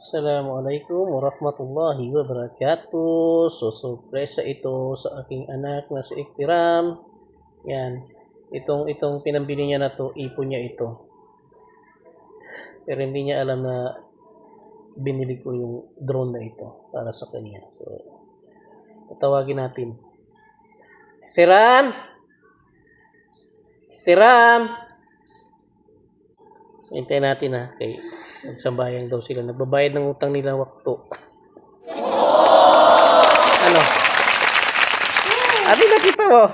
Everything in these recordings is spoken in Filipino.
Assalamualaikum warahmatullahi wabarakatuh. So, sorpresa ito sa aking anak na si Iktiram. Yan. Itong pinambili niya na to, ipon niya ito. Pero hindi niya alam na binili ko yung drone na ito para sa kanya. So, tatawagin natin. Iktiram! Iktiram! So, hintayin natin ha. Kay nagsambayang daw sila. Nagbabayad ng utang nila wakto. Ano? Ano nakita mo?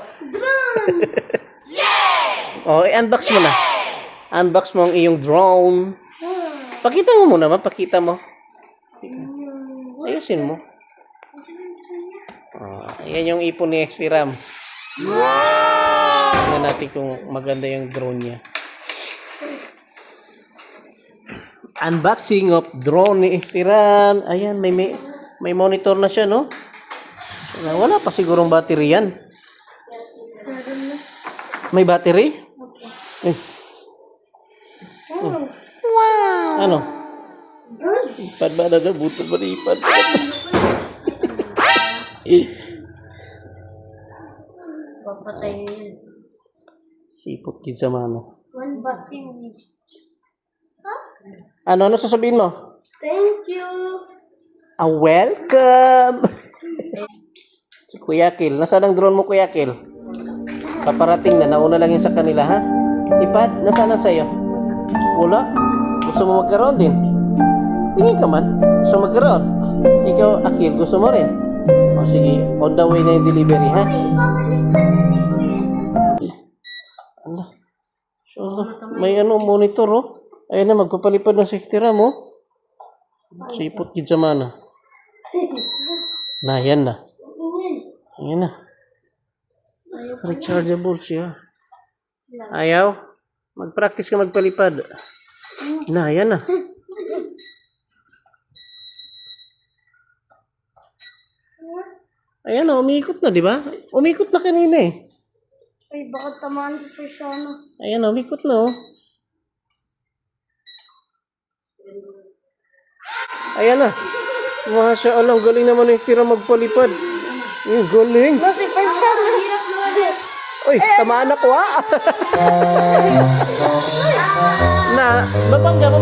Oh, i-unbox mo na. Unbox mo ang iyong drone. Pakita mo muna, pakita mo. Ayusin mo. Oh, ayan yung ipon ni Xpiram. Tingnan natin kung maganda yung drone niya. Unboxing of drone ni Xpiram. Ayan, may monitor na siya, no? Wala pa sigurong battery yan. May battery? Eh. Oh. Wow! Ano? Ipad ba na buto ba na ipad? Papatay niya. Sipot din sa mano. One battery. Ano sasabihin mo? Thank you. Welcome! Si Kuya Kil. Nasaan ang drone mo, Kuya Kil? Paparating na. Nauna lang yun sa kanila, ha? Ipad, nasaan ang sa'yo? Wala? Gusto mo magkaroon din? Tingin ka man. Gusto mo magkaroon? Ikaw, Akil, gusto mo rin? O sige, on the way na yung delivery, ha? Allah. Allah. May monitor, oh. Ayun na, magpapalipad ng safety ram, oh. Sipot din sa mana. Na, yan na. Ayan na. Rechargeable siya. Ayaw? Mag-practice ka magpalipad. Na, yan na. Ayan na, umiikot na, di ba? Umikot na kanina eh. Ay, baka tamaan sa persona. Ayan na, umikot na, oh. Ayan na. Masya Allah, galing naman yung tira magpalipad. Galing. Kasi persona. Uy, tamaan ako ha. Na, babangga.